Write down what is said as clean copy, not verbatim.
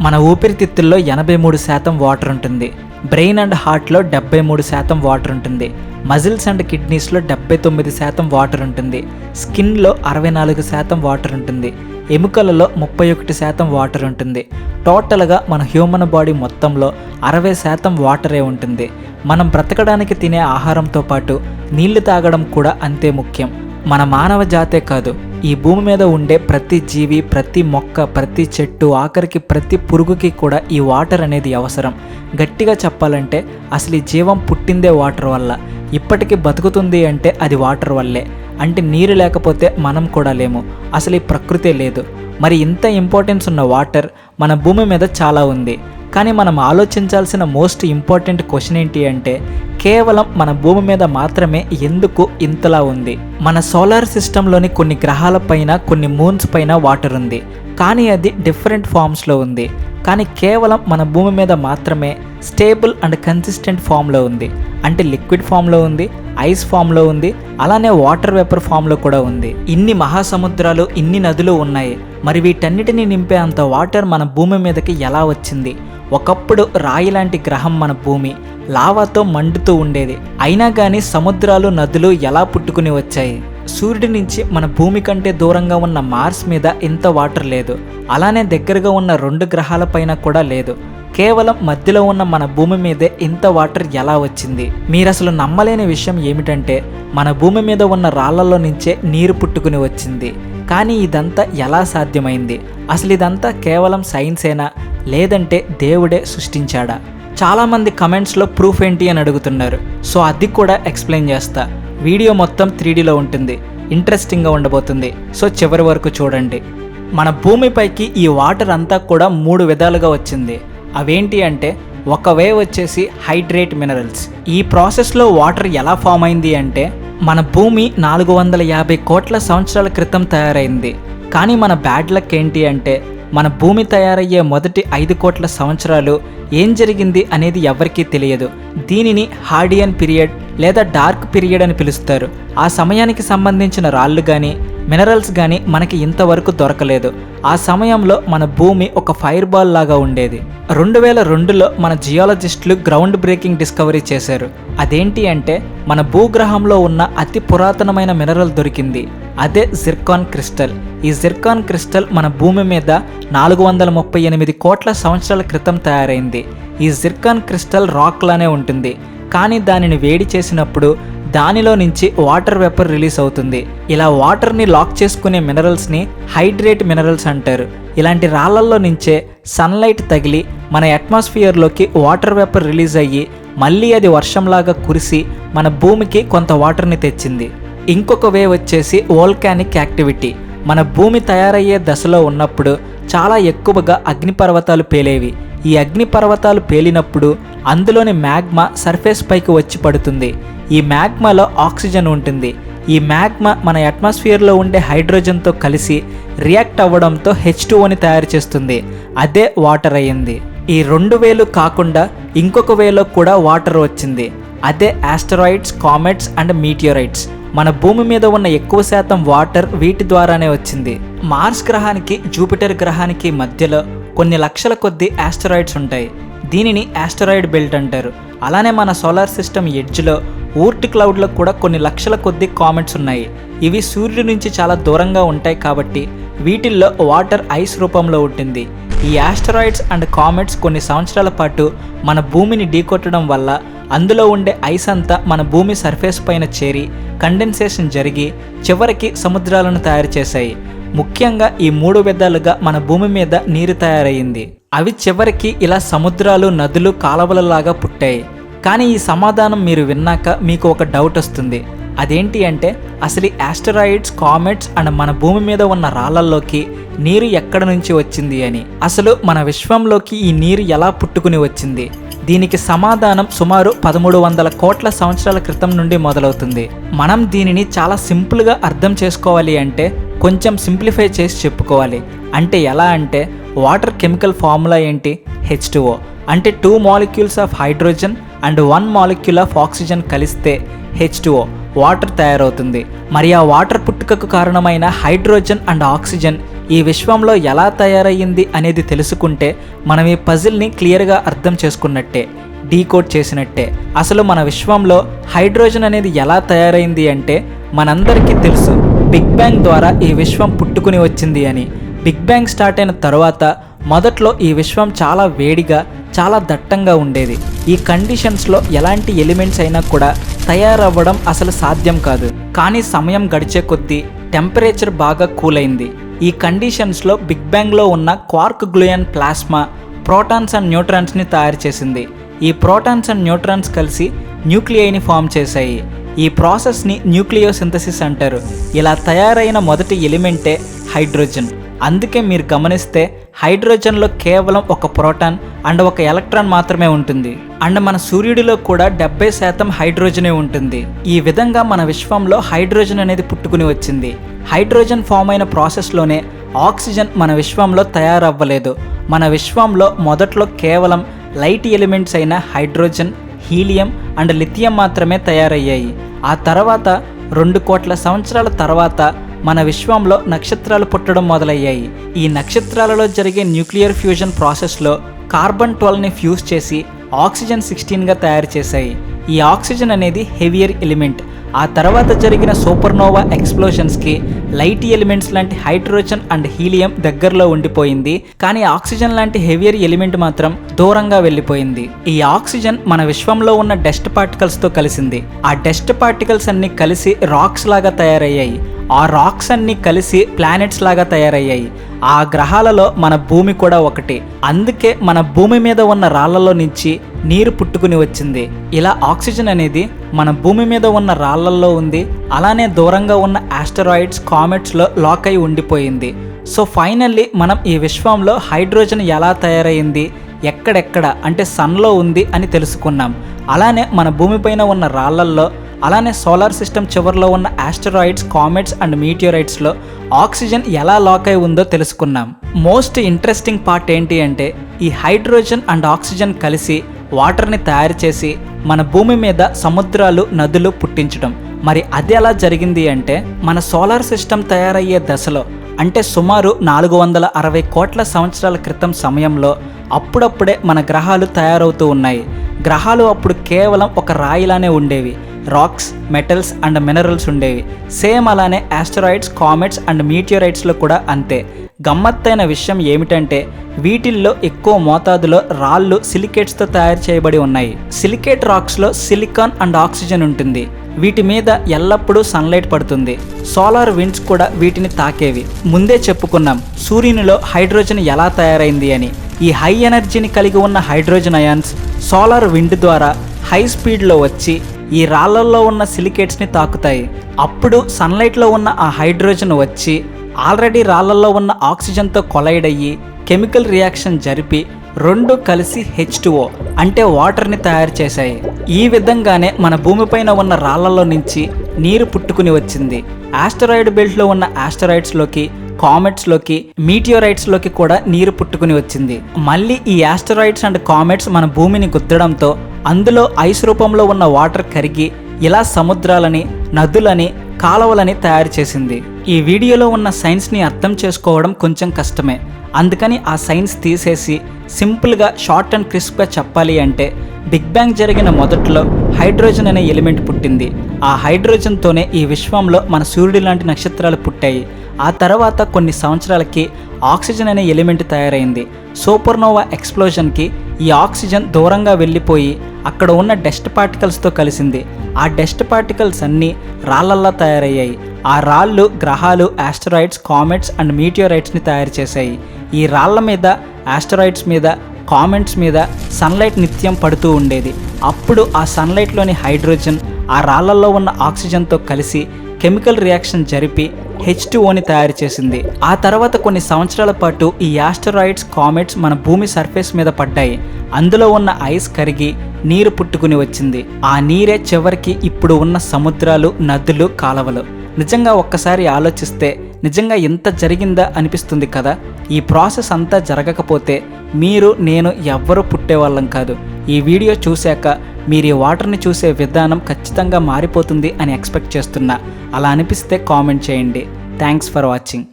మన ఊపిరితిత్తుల్లో 83% వాటర్ ఉంటుంది. Brain and హార్ట్లో 73% వాటర్ ఉంటుంది. మజిల్స్ అండ్ కిడ్నీస్లో 79% వాటర్ ఉంటుంది. స్కిన్లో 64% వాటర్ ఉంటుంది. ఎముకలలో 31% వాటర్ ఉంటుంది. టోటల్గా మన హ్యూమన్ బాడీ మొత్తంలో 60% వాటరే ఉంటుంది. మనం బ్రతకడానికి తినే ఆహారంతో పాటు నీళ్లు తాగడం కూడా అంతే ముఖ్యం. మన మానవ జాతే కాదు, ఈ భూమి మీద ఉండే ప్రతి జీవి, ప్రతి మొక్క, ప్రతి చెట్టు, ఆఖరికి ప్రతి పురుగుకి కూడా ఈ వాటర్ అనేది అవసరం. గట్టిగా చెప్పాలంటే అసలు ఈ జీవం పుట్టిందే వాటర్ వల్ల. ఇప్పటికీ బతుకుతుంది అంటే అది వాటర్ వల్లే. అంటే నీరు లేకపోతే మనం కూడా లేము, అసలు ఈ ప్రకృతే లేదు. మరి ఇంత ఇంపార్టెన్స్ ఉన్న వాటర్ మన భూమి మీద చాలా ఉంది. కానీ మనం ఆలోచించాల్సిన మోస్ట్ ఇంపార్టెంట్ క్వశ్చన్ ఏంటి అంటే, కేవలం మన భూమి మీద మాత్రమే ఎందుకు ఇంతలా ఉంది? మన సోలార్ సిస్టంలోని కొన్ని గ్రహాల పైన, కొన్ని మూన్స్ పైన వాటర్ ఉంది, కానీ అది డిఫరెంట్ ఫామ్స్లో ఉంది. కానీ కేవలం మన భూమి మీద మాత్రమే స్టేబుల్ అండ్ కన్సిస్టెంట్ ఫామ్లో ఉంది. అంటే లిక్విడ్ ఫామ్లో ఉంది, ఐస్ ఫామ్లో ఉంది, అలానే వాటర్ వేపర్ ఫామ్లో కూడా ఉంది. ఇన్ని మహాసముద్రాలు, ఇన్ని నదులు ఉన్నాయి. మరి వీటన్నిటిని నింపే అంత వాటర్ మన భూమి మీదకి ఎలా వచ్చింది? ఒకప్పుడు రాయి లాంటి గ్రహం మన భూమి, లావాతో మండుతూ ఉండేది. అయినా కానీ సముద్రాలు, నదులు ఎలా పుట్టుకుని వచ్చాయి? సూర్యుడి నుంచి మన భూమి కంటే దూరంగా ఉన్న మార్స్ మీద ఇంత వాటర్ లేదు. అలానే దగ్గరగా ఉన్న 2 గ్రహాల పైన కూడా లేదు. కేవలం మధ్యలో ఉన్న మన భూమి మీదే ఇంత వాటర్ ఎలా వచ్చింది? మీరు అసలు నమ్మలేని విషయం ఏమిటంటే, మన భూమి మీద ఉన్న రాళ్లలో నుంచే నీరు పుట్టుకుని వచ్చింది. కానీ ఇదంతా ఎలా సాధ్యమైంది? అసలు ఇదంతా కేవలం సైన్సేనా, లేదంటే దేవుడే సృష్టించాడా? చాలామంది కమెంట్స్లో ప్రూఫ్ ఏంటి అని అడుగుతున్నారు. సో అది కూడా ఎక్స్ప్లెయిన్ చేస్తా. వీడియో మొత్తం 3Dలో ఉంటుంది, ఇంట్రెస్టింగ్గా ఉండబోతుంది. సో చివరి వరకు చూడండి. మన భూమిపైకి ఈ వాటర్ అంతా కూడా 3 విధాలుగా వచ్చింది. అవేంటి అంటే, ఒక వే వచ్చేసి హైడ్రేట్ మినరల్స్. ఈ ప్రాసెస్లో వాటర్ ఎలా ఫామ్ అయింది అంటే, మన భూమి 450 కోట్ల సంవత్సరాల క్రితం తయారైంది. కానీ మన బ్యాడ్ లక్ ఏంటి అంటే, మన భూమి తయారయ్యే మొదటి 5 కోట్ల సంవత్సరాలు ఏం జరిగింది అనేది ఎవరికీ తెలియదు. దీనిని హార్డియన్ పీరియడ్ లేదా డార్క్ పీరియడ్ అని పిలుస్తారు. ఆ సమయానికి సంబంధించిన రాళ్ళు కానీ, మినరల్స్ కానీ మనకి ఇంతవరకు దొరకలేదు. ఆ సమయంలో మన భూమి ఒక ఫైర్ బాల్ లాగా ఉండేది. 2002లో మన జియాలజిస్టులు గ్రౌండ్ బ్రేకింగ్ డిస్కవరీ చేశారు. అదేంటి అంటే, మన భూగ్రహంలో ఉన్న అతి పురాతనమైన మినరల్ దొరికింది. అదే జిర్కాన్ క్రిస్టల్. ఈ జిర్కాన్ క్రిస్టల్ మన భూమి మీద 438 కోట్ల సంవత్సరాల క్రితం తయారైంది. ఈ జిర్కాన్ క్రిస్టల్ రాక్ లానే ఉంటుంది, కానీ దానిని వేడి చేసినప్పుడు దానిలో నుంచి వాటర్ వేపర్ రిలీజ్ అవుతుంది. ఇలా వాటర్ని లాక్ చేసుకునే మినరల్స్ని హైడ్రేట్ మినరల్స్ అంటారు. ఇలాంటి రాళ్లల్లో నుంచే సన్లైట్ తగిలి మన అట్మాస్ఫియర్లోకి వాటర్ వేపర్ రిలీజ్ అయ్యి మళ్ళీ అది వర్షంలాగా కురిసి మన భూమికి కొంత వాటర్ని తెచ్చింది. ఇంకొక వే వచ్చేసి వోల్కానిక్ యాక్టివిటీ. మన భూమి తయారయ్యే దశలో ఉన్నప్పుడు చాలా ఎక్కువగా అగ్నిపర్వతాలు పేలేవి. ఈ అగ్నిపర్వతాలు పేలినప్పుడు అందులోని మ్యాగ్మా సర్ఫేస్ పైకి వచ్చి పడుతుంది. ఈ మ్యాగ్మాలో ఆక్సిజన్ ఉంటుంది. ఈ మ్యాగ్మా మన అట్మాస్ఫియర్లో ఉండే హైడ్రోజన్తో కలిసి రియాక్ట్ అవ్వడంతో H2Oని తయారు చేస్తుంది. అదే వాటర్ అయ్యింది. ఈ 2 వేలు కాకుండా ఇంకొక వేలో కూడా వాటర్ వచ్చింది. అదే ఆస్టరాయిడ్స్, కామెట్స్ అండ్ మీటియోరైట్స్. మన భూమి మీద ఉన్న ఎక్కువ శాతం వాటర్ వీటి ద్వారానే వచ్చింది. మార్స్ గ్రహానికి, జూపిటర్ గ్రహానికి మధ్యలో కొన్ని లక్షల కొద్ది ఆస్టరాయిడ్స్ ఉంటాయి. దీనిని ఆస్టరాయిడ్ బెల్ట్ అంటారు. అలానే మన సోలార్ సిస్టమ్ ఎడ్జ్లో, ఊర్ట్ క్లౌడ్లో కూడా కొన్ని లక్షల కొద్ది కామెట్స్ ఉన్నాయి. ఇవి సూర్యుడి నుంచి చాలా దూరంగా ఉంటాయి కాబట్టి వీటిల్లో వాటర్ ఐస్ రూపంలో ఉంటుంది. ఈ ఆస్టరాయిడ్స్ అండ్ కామెట్స్ కొన్ని సంవత్సరాల పాటు మన భూమిని ఢీకొట్టడం వల్ల అందులో ఉండే ఐస్ అంతా మన భూమి సర్ఫేస్ పైన చేరి కండెన్సేషన్ జరిగి చివరికి సముద్రాలను తయారు చేశాయి. ముఖ్యంగా ఈ 3 విధాలుగా మన భూమి మీద నీరు తయారయ్యింది. అవి చివరికి ఇలా సముద్రాలు, నదులు, కాలువలలాగా పుట్టాయి. కానీ ఈ సమాధానం మీరు విన్నాక మీకు ఒక డౌట్ వస్తుంది. అదేంటి అంటే, అసలు ఆస్టరాయిడ్స్, కామెట్స్ అండ్ మన భూమి మీద ఉన్న రాళ్లలోకి నీరు ఎక్కడ నుంచి వచ్చింది అని. అసలు మన విశ్వంలోకి ఈ నీరు ఎలా పుట్టుకుని వచ్చింది? దీనికి సమాధానం సుమారు 1300 కోట్ల సంవత్సరాల క్రితం నుండి మొదలవుతుంది. మనం దీనిని చాలా సింపుల్గా అర్థం చేసుకోవాలి అంటే కొంచెం సింప్లిఫై చేసి చెప్పుకోవాలి. అంటే ఎలా అంటే, వాటర్ కెమికల్ ఫార్ములా ఏంటి? H2O. అంటే 2 molecules of hydrogen and 1 molecule of oxygen కలిస్తే H2O. వాటర్ తయారవుతుంది. మరి ఆ వాటర్ పుట్టుకకు కారణమైన హైడ్రోజన్ అండ్ ఆక్సిజన్ ఈ విశ్వంలో ఎలా తయారయ్యింది అనేది తెలుసుకుంటే మనం ఈ పజిల్ని క్లియర్గా అర్థం చేసుకున్నట్టే, డీకోడ్ చేసినట్టే. అసలు మన విశ్వంలో హైడ్రోజన్ అనేది ఎలా తయారైంది అంటే మనందరికీ తెలుసు, బిగ్ బ్యాంగ్ ద్వారా ఈ విశ్వం పుట్టుకుని వచ్చింది అని. బిగ్ బ్యాంగ్ స్టార్ట్ అయిన తర్వాత మొదట్లో ఈ విశ్వం చాలా వేడిగా, చాలా దట్టంగా ఉండేది. ఈ కండిషన్స్లో ఎలాంటి ఎలిమెంట్స్ అయినా కూడా తయారవ్వడం అసలు సాధ్యం కాదు. కానీ సమయం గడిచే కొద్దీ టెంపరేచర్ బాగా కూల్ అయింది. ఈ కండిషన్స్లో బిగ్ బ్యాంగ్లో ఉన్న క్వార్క్ గ్లూయన్ ప్లాస్మా ప్రోటాన్స్ అండ్ న్యూట్రాన్స్ని తయారు చేసింది. ఈ ప్రోటాన్స్ అండ్ న్యూట్రాన్స్ కలిసి న్యూక్లియైని ఫామ్ చేశాయి. ఈ ప్రాసెస్ని న్యూక్లియోసింథసిస్ అంటారు. ఇలా తయారైన మొదటి ఎలిమెంటే హైడ్రోజన్. అందుకే మీరు గమనిస్తే హైడ్రోజన్లో కేవలం ఒక ప్రోటాన్ అండ్ ఒక ఎలక్ట్రాన్ మాత్రమే ఉంటుంది. అండ్ మన సూర్యుడిలో కూడా 70% హైడ్రోజనే ఉంటుంది. ఈ విధంగా మన విశ్వంలో హైడ్రోజన్ అనేది పుట్టుకుని వచ్చింది. హైడ్రోజన్ ఫామ్ అయిన ప్రాసెస్లోనే ఆక్సిజన్ మన విశ్వంలో తయారవ్వలేదు. మన విశ్వంలో మొదట్లో కేవలం లైట్ ఎలిమెంట్స్ అయిన హైడ్రోజన్, హీలియం అండ్ లిథియం మాత్రమే తయారయ్యాయి. ఆ తర్వాత 2 కోట్ల సంవత్సరాల తర్వాత మన విశ్వంలో నక్షత్రాలు పుట్టడం మొదలయ్యాయి. ఈ నక్షత్రాలలో జరిగే న్యూక్లియర్ ఫ్యూజన్ ప్రాసెస్లో కార్బన్ 12ని ఫ్యూజ్ చేసి ఆక్సిజన్ 16గా తయారు చేశాయి. ఈ ఆక్సిజన్ అనేది హెవియర్ ఎలిమెంట్. ఆ తర్వాత జరిగిన సూపర్నోవా ఎక్స్ప్లోషన్స్కి లైట్ ఎలిమెంట్స్ లాంటి హైడ్రోజన్ అండ్ హీలియం దగ్గరలో ఉండిపోయింది. కానీ ఆక్సిజన్ లాంటి హెవియర్ ఎలిమెంట్ మాత్రం దూరంగా వెళ్ళిపోయింది. ఈ ఆక్సిజన్ మన విశ్వంలో ఉన్న డస్ట్ పార్టికల్స్తో కలిసింది. ఆ డస్ట్ పార్టికల్స్ అన్ని కలిసి రాక్స్ లాగా తయారయ్యాయి. ఆ రాక్స్ అన్ని కలిసి ప్లానెట్స్ లాగా తయారయ్యాయి. ఆ గ్రహాలలో మన భూమి కూడా ఒకటి. అందుకే మన భూమి మీద ఉన్న రాళ్లలో నుంచి నీరు పుట్టుకుని వచ్చింది. ఇలా ఆక్సిజన్ అనేది మన భూమి మీద ఉన్న రాళ్లల్లో ఉంది. అలానే దూరంగా ఉన్న ఆస్టరాయిడ్స్, కామెట్స్లో లాక్ అయి ఉండిపోయింది. సో ఫైనల్లీ మనం ఈ విశ్వంలో హైడ్రోజన్ ఎలా తయారైంది, ఎక్కడెక్కడ అంటే సన్లో ఉంది అని తెలుసుకున్నాం. అలానే మన భూమిపైన ఉన్న రాళ్లల్లో, అలానే సోలార్ సిస్టమ్ చివరిలో ఉన్న ఆస్టరాయిడ్స్, కామెట్స్ అండ్ మీటియోరైట్స్లో ఆక్సిజన్ ఎలా లాక్ అయి ఉందో తెలుసుకున్నాం. మోస్ట్ ఇంట్రెస్టింగ్ పార్ట్ ఏంటి అంటే ఈ హైడ్రోజన్ అండ్ ఆక్సిజన్ కలిసి వాటర్ని తయారు చేసి మన భూమి మీద సముద్రాలు, నదులు పుట్టించడం. మరి అది ఎలా జరిగింది అంటే మన సోలార్ సిస్టమ్ తయారయ్యే దశలో, అంటే సుమారు 460 కోట్ల సంవత్సరాల క్రితం సమయంలో అప్పుడప్పుడే మన గ్రహాలు తయారవుతూ ఉన్నాయి. గ్రహాలు అప్పుడు కేవలం ఒక రాయిలానే ఉండేవి. రాక్స్, మెటల్స్ అండ్ మినరల్స్ ఉండేవి. సేమ్ అలానే ఆస్టరాయిడ్స్, కామెట్స్ అండ్ మీటియోరైట్స్లో కూడా అంతే. గమ్మత్తైన విషయం ఏమిటంటే వీటిల్లో ఎక్కువ మోతాదులో రాళ్ళు సిలికేట్స్తో తయారు చేయబడి ఉన్నాయి. సిలికేట్ రాక్స్లో సిలికాన్ అండ్ ఆక్సిజన్ ఉంటుంది. వీటి మీద ఎల్లప్పుడూ సన్లైట్ పడుతుంది. సోలార్ విండ్స్ కూడా వీటిని తాకేవి. ముందే చెప్పుకున్నాం సూర్యునిలో హైడ్రోజన్ ఎలా తయారైంది అని. ఈ హై ఎనర్జీని కలిగి ఉన్న హైడ్రోజన్ అయాన్స్ సోలార్ విండ్ ద్వారా హై స్పీడ్లో వచ్చి ఈ రాళ్లలో ఉన్న సిలికేట్స్ని తాకుతాయి. అప్పుడు సన్లైట్లో ఉన్న ఆ హైడ్రోజన్ వచ్చి ఆల్రెడీ రాళ్లలో ఉన్న ఆక్సిజన్తో కొలైడ్ అయ్యి కెమికల్ రియాక్షన్ జరిపి రెండు కలిసి H2O అంటే వాటర్ని తయారు చేశాయి. ఈ విధంగానే మన భూమిపైన ఉన్న రాళ్లలో నుంచి నీరు పుట్టుకుని వచ్చింది. ఆస్టరాయిడ్ బెల్ట్లో ఉన్న ఆస్టరాయిడ్స్లోకి, కామెట్స్లోకి, మీటియోరైట్స్లోకి కూడా నీరు పుట్టుకుని వచ్చింది. మళ్ళీ ఈ ఆస్టరాయిడ్స్ అండ్ కామెట్స్ మన భూమిని గుద్దడంతో అందులో ఐస్ రూపంలో ఉన్న వాటర్ కరిగి ఇలా సముద్రాలని, నదులని, కాలువలని తయారు చేసింది. ఈ వీడియోలో ఉన్న సైన్స్ని అర్థం చేసుకోవడం కొంచెం కష్టమే. అందుకని ఆ సైన్స్ తీసేసి సింపుల్గా షార్ట్ అండ్ క్రిస్ప్గా చెప్పాలి అంటే బిగ్ బ్యాంగ్ జరిగిన మొదట్లో హైడ్రోజన్ అనే ఎలిమెంట్ పుట్టింది. ఆ హైడ్రోజన్తోనే ఈ విశ్వంలో మన సూర్యుడి లాంటి నక్షత్రాలు పుట్టాయి. ఆ తర్వాత కొన్ని సంవత్సరాలకి ఆక్సిజన్ అనే ఎలిమెంట్ తయారైంది. సూపర్నోవా ఎక్స్ప్లోజన్కి ఈ ఆక్సిజన్ దూరంగా వెళ్ళిపోయి అక్కడ ఉన్న డస్ట్ పార్టికల్స్తో కలిసింది. ఆ డస్ట్ పార్టికల్స్ అన్నీ రాళ్ళల్లా తయారయ్యాయి. ఆ రాళ్ళు గ్రహాలు, ఆస్టరాయిడ్స్, కామెట్స్ అండ్ మీటియోరైట్స్ని తయారు చేశాయి. ఈ రాళ్ల మీద, ఆస్టరాయిడ్స్ మీద, కామెట్స్ మీద సన్లైట్ నిత్యం పడుతూ ఉండేది. అప్పుడు ఆ సన్లైట్లోని హైడ్రోజన్ ఆ రాళ్లలో ఉన్న ఆక్సిజన్తో కలిసి కెమికల్ రియాక్షన్ జరిపి H2Oని తయారు చేసింది. ఆ తర్వాత కొన్ని సంవత్సరాల పాటు ఈ ఆస్టరాయిడ్స్, కామెట్స్ మన భూమి సర్ఫేస్ మీద పడ్డాయి. అందులో ఉన్న ఐస్ కరిగి నీరు పుట్టుకుని వచ్చింది. ఆ నీరే చివరికి ఇప్పుడు ఉన్న సముద్రాలు, నదులు, కాలువలు. నిజంగా ఒక్కసారి ఆలోచిస్తే నిజంగా ఇంత జరిగిందా అనిపిస్తుంది కదా. ఈ ప్రాసెస్ అంతా జరగకపోతే మీరు, నేను ఎవ్వరూ పుట్టేవాళ్ళం కాదు. ఈ వీడియో చూశాక మీరు ఈ వాటర్ని చూసే విధానం ఖచ్చితంగా మారిపోతుంది అని ఎక్స్పెక్ట్ చేస్తున్నా. అలా అనిపిస్తే కామెంట్ చేయండి. Thanks for watching.